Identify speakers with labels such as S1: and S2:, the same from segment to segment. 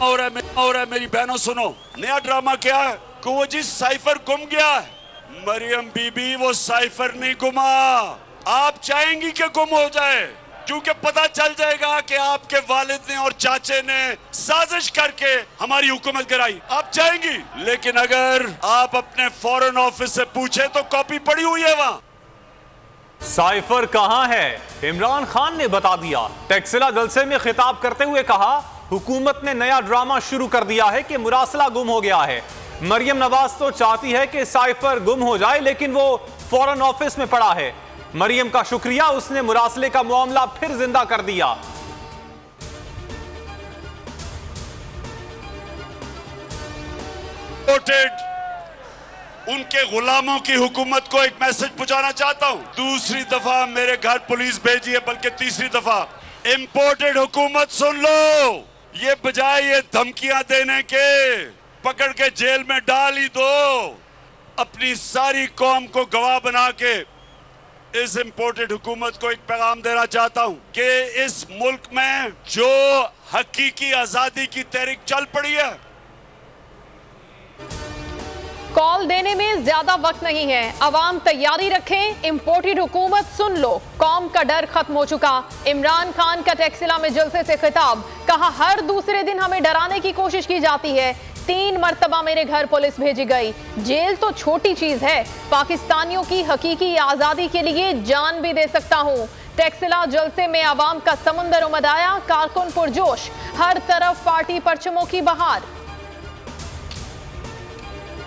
S1: और है मेरी बहनों सुनो, नया ड्रामा क्या है कि वो जी साइफर गुम गया है। मरियम बीबी वो साइफर नहीं गुमा, आप चाहेंगी कि गुम हो जाए, क्योंकि पता चल जाएगा कि आपके वालिद ने और चाचे ने साजिश करके हमारी हुकूमत गिराई। आप चाहेंगी, लेकिन अगर आप अपने फॉरेन ऑफिस से पूछे तो कॉपी पड़ी हुई है वहां।
S2: साइफर कहां है, इमरान खान ने बता दिया। टेक्सिला जलसे में खिताब करते हुए कहा, हुकूमत ने नया ड्रामा शुरू कर दिया है कि मुरासला गुम हो गया है। मरियम नवाज तो चाहती है कि साइफर गुम हो जाए, लेकिन वो फॉरेन ऑफिस में पड़ा है। मरियम का शुक्रिया, उसने मुरासले का मामला फिर जिंदा कर दिया।
S1: उनके गुलामों की हुकूमत को एक मैसेज पहुंचाना चाहता हूं। दूसरी दफा मेरे घर पुलिस भेजी है, बल्कि तीसरी दफा। इंपोर्टेड हुकूमत सुन लो, ये बजाय ये धमकियां देने के पकड़ के जेल में डाल ही दो। अपनी सारी कौम को गवाह बना के इस इंपोर्टेड हुकूमत को एक पैगाम देना चाहता हूं कि इस मुल्क में जो हकीकी आजादी की तहरीक चल पड़ी है,
S3: कॉल देने में ज्यादा वक्त नहीं है। अवाम तैयारी रखें, इंपोर्टेड हुकूमत सुन लो, कौम का डर खत्म हो चुका। इमरान खान का टेक्सिला में जलसे से खिताब, कहा हर दूसरे दिन हमें डराने की कोशिश की जाती है। 3 मरतबा मेरे घर पुलिस भेजी गई, जेल तो छोटी चीज है, पाकिस्तानियों की हकीकी आजादी के लिए जान भी दे सकता हूँ। टेक्सिला जलसे में अवाम का समुंदर उमड़ आया, कारकुन पुरजोश, हर तरफ पार्टी परचमों की बहार।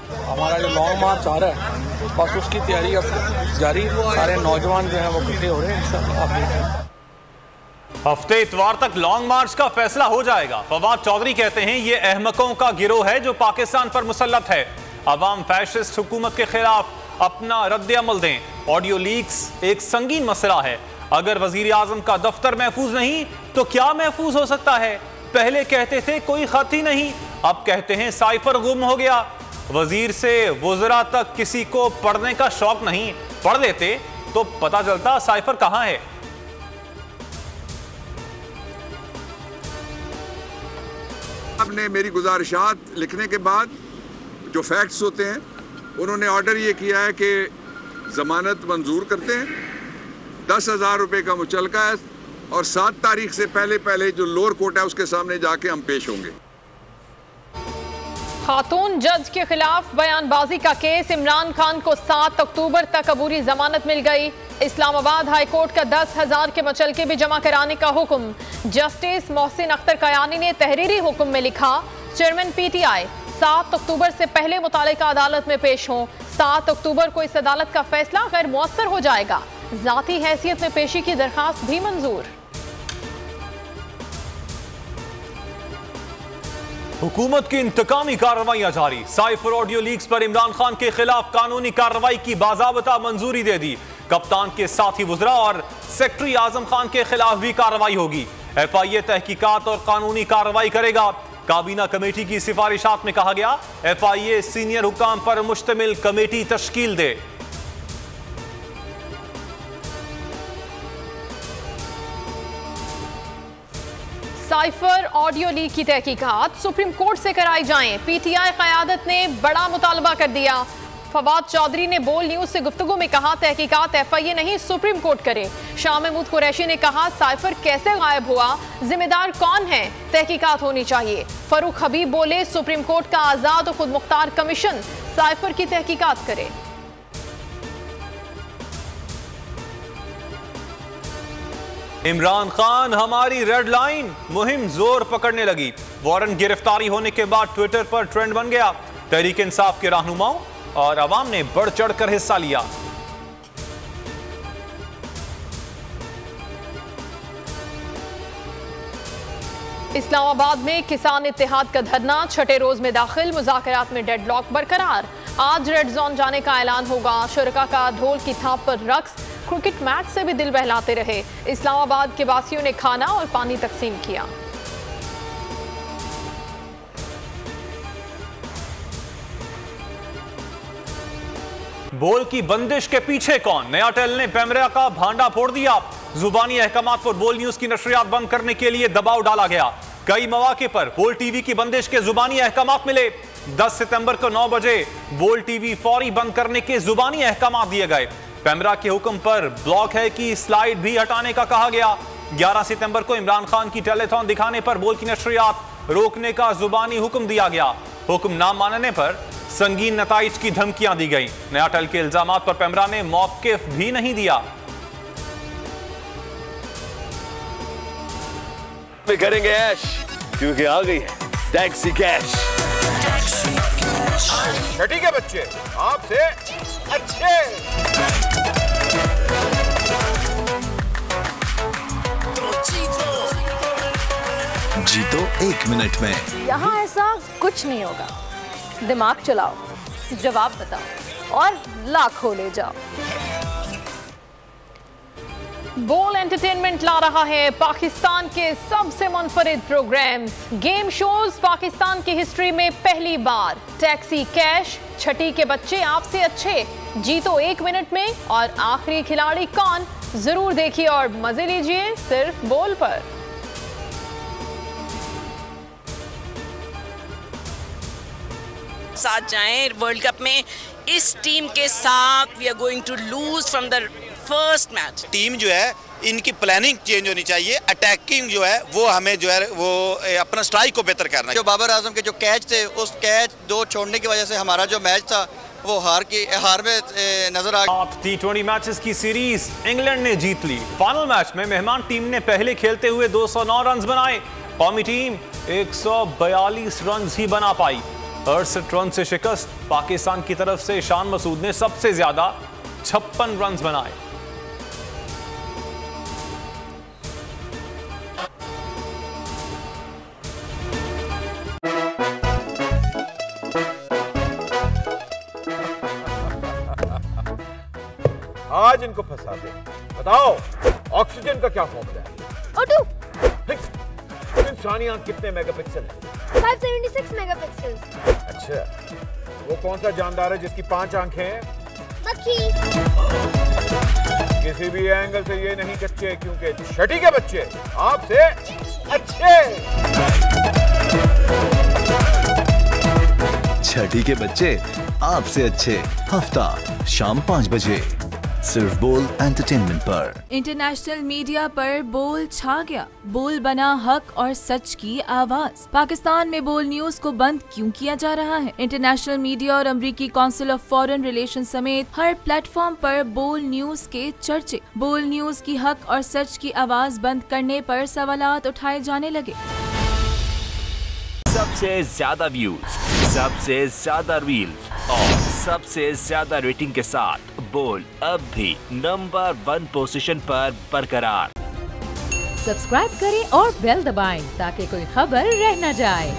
S4: हमारा जो लॉन्ग मार्च आ रहा है, बस उसकी तैयारी अब जारी। सारे नौजवान जो हैं वो इकट्ठे हो रहे हैं इंशाअल्लाह।
S2: हफ्ते इतवार तक लॉन्ग मार्च का फैसला हो जाएगा। फवाद चौधरी कहते हैं, ये अहमकों का गिरोह है जो पाकिस्तान पर मुसल्लत है। अवाम फैशिस्ट हुकूमत के खिलाफ अपना रद्द-ए-अमल दें। ऑडियो लीक्स एक संगीन मसला है। अगर वजीर आजम का दफ्तर महफूज नहीं तो क्या महफूज हो सकता है? पहले कहते थे कोई खत ही नहीं, अब कहते हैं साइफर गुम हो गया। वजीर से वज़रा तक किसी को पढ़ने का शौक नहीं, पढ़ लेते तो पता चलता साइफर कहां है।
S5: आपने मेरी गुजारिशात लिखने के बाद जो फैक्ट्स होते हैं, उन्होंने ऑर्डर ये किया है कि जमानत मंजूर करते हैं, 10,000 रुपये का मुचलका है, और 7 तारीख से पहले जो लोअर कोर्ट है उसके सामने जाके हम पेश होंगे।
S3: खातून जज के खिलाफ बयानबाजी का केस, इमरान खान को 7 अक्टूबर तक अबूरी जमानत मिल गई। इस्लामाबाद हाई कोर्ट का 10,000 के मुचलके भी जमा कराने का हुक्म। जस्टिस मोहसिन अख्तर कयानी ने तहरीरी हुक्म में लिखा, चेयरमैन पीटीआई 7 अक्टूबर से पहले मुतालिका अदालत में पेश हों। 7 अक्टूबर को इस अदालत का फैसला गैर मुअस्सर हो जाएगा। जाती हैसियत में पेशी की दरखास्त भी मंजूर।
S2: हुकूमत की इंतकामी कार्रवाइयां जारी। साइफर ऑडियो लीक्स पर इमरान खान के खिलाफ कानूनी कार्रवाई की बाज़ाबता मंजूरी दे दी। कप्तान के साथी वज़रा और सेक्रेटरी आजम खान के खिलाफ भी कार्रवाई होगी। FIA तहकीकात और कानूनी कार्रवाई करेगा। काबीना कमेटी की सिफारिशात में कहा गया, FIA सीनियर हुकाम पर मुश्तमिल कमेटी तश्कील दे।
S3: साइफर ऑडियो लीक की तहकीकात सुप्रीम कोर्ट से कराई जाएं। PTI क़यादत ने बड़ा मुतालबा कर दिया। फवाद चौधरी ने बोल न्यूज से गुफ्तगू में कहा, तहकीकात FIA नहीं सुप्रीम कोर्ट करे। शाह महमूद कुरैशी ने कहा, साइफर कैसे गायब हुआ, जिम्मेदार कौन है, तहकीकात होनी चाहिए। फरूक हबीब बोले, सुप्रीम कोर्ट का आजाद और खुद मुख्तार कमीशन साइफर की तहकीकात करे।
S2: इमरान खान हमारी रेड लाइन, मुहिम जोर पकड़ने लगी। वारंट गिरफ्तारी होने के बाद ट्विटर पर ट्रेंड बन गया। तहरीक इंसाफ के रहनुमाओं और अवाम ने बढ़ चढ़कर हिस्सा लिया।
S3: इस्लामाबाद में किसान इत्तेहाद का धरना 6ठे रोज में दाखिल। मुज़ाकरात में डेडलॉक बरकरार। आज रेड जोन जाने का ऐलान होगा। शुरका का ढोल की थाप पर रक्स, क्रिकेट मैच से भी दिल बहलाते रहे। इस्लामाबाद के वासियों ने खाना और पानी तकसीम किया।
S2: बोल की बंदिश के पीछे कौन? नया टेल ने पैमरा का भांडा फोड़ दिया। जुबानी अहकामात पर बोल न्यूज की नशरियात बंद करने के लिए दबाव डाला गया। कई मौके पर बोल टीवी की बंदिश के जुबानी अहकामात मिले। 10 सितंबर को 9 बजे बोल टीवी फौरी बंद करने के जुबानी अहकामात दिए गए। पैमरा के हुक्म पर ब्लॉक है कि स्लाइड भी हटाने का कहा गया। 11 सितंबर को इमरान खान की टेलीथॉन दिखाने पर बोल की नशरियात रोकने का जुबानी हुक्म दिया गया। हुक्म ना मानने पर संगीन नताइज की धमकियां दी गई। नया टल के इल्जामात पर पैमरा ने मौकिफ भी नहीं दिया।
S6: करेंगे ऐश क्योंकि आ गई है टैक्सी कैश।
S7: छठी के बच्चे आपसे अच्छे।
S8: जीतो 1 मिनट में।
S3: यहाँ ऐसा कुछ नहीं होगा। दिमाग चलाओ, जवाब बताओ और लाखों ले जाओ। बोल एंटरटेनमेंट ला रहा है पाकिस्तान के सबसे मुनफरिद प्रोग्राम्स, गेम शोज पाकिस्तान की हिस्ट्री में पहली बार। टैक्सी कैश, छठी के बच्चे आपसे अच्छे, जीतो 1 मिनट में और आखिरी खिलाड़ी कौन, जरूर देखिए और मजे लीजिए सिर्फ बोल पर।
S9: साथ जाएं वर्ल्ड कप में इस टीम के साथ। We are going to lose from the first match.
S10: Team जो है इनकी प्लानिंग चेंज होनी चाहिए। अटैकिंग जो है वो हमें जो है वो अपना स्ट्राइक को बेहतर करना है।
S11: जो बाबर आजम के जो कैच थे, उस कैच 2 छोड़ने की वजह से हमारा जो मैच था वो हार में नजर आ गया।
S2: T20 मैचेस की सीरीज इंग्लैंड ने जीत ली। फाइनल मैच में मेहमान टीम ने पहले खेलते हुए 209 रन बनाए। कौमी टीम 142 रन ही बना पाई। 68 रन से शिकस्त। पाकिस्तान की तरफ से शान मसूद ने सबसे ज्यादा 56 रन बनाए।
S7: आज इनको फंसा दे। बताओ ऑक्सीजन का क्या फॉर्मूला है?
S12: O2।
S7: इंसानी आंख कितने मेगापिक्सल है?
S12: 576 मेगापिक्सल।
S7: अच्छा, वो कौन सा जानदार है जिसकी 5 आंखें हैं?
S12: मक्खी।
S7: किसी भी एंगल से ये नहीं कच्चे क्योंकि छठी के बच्चे आपसे अच्छे।
S8: छठी के बच्चे आपसे अच्छे, हफ्ता शाम 5 बजे सिर्फ बोल एंटरटेनमेंट पर।
S13: इंटरनेशनल मीडिया पर बोल छा गया। बोल बना हक और सच की आवाज। पाकिस्तान में बोल न्यूज को बंद क्यों किया जा रहा है? इंटरनेशनल मीडिया और अमेरिकी काउंसिल ऑफ फॉरेन रिलेशन समेत हर प्लेटफॉर्म पर बोल न्यूज के चर्चे। बोल न्यूज की हक और सच की आवाज बंद करने पर सवालात उठाए जाने लगे।
S14: सबसे ज्यादा व्यूज, सबसे ज्यादा रील्स और सबसे ज्यादा रेटिंग के साथ बोल अब भी नंबर 1 पोजीशन पर बरकरार।
S15: सब्सक्राइब करें और बेल दबाएं ताकि कोई खबर रह न जाए।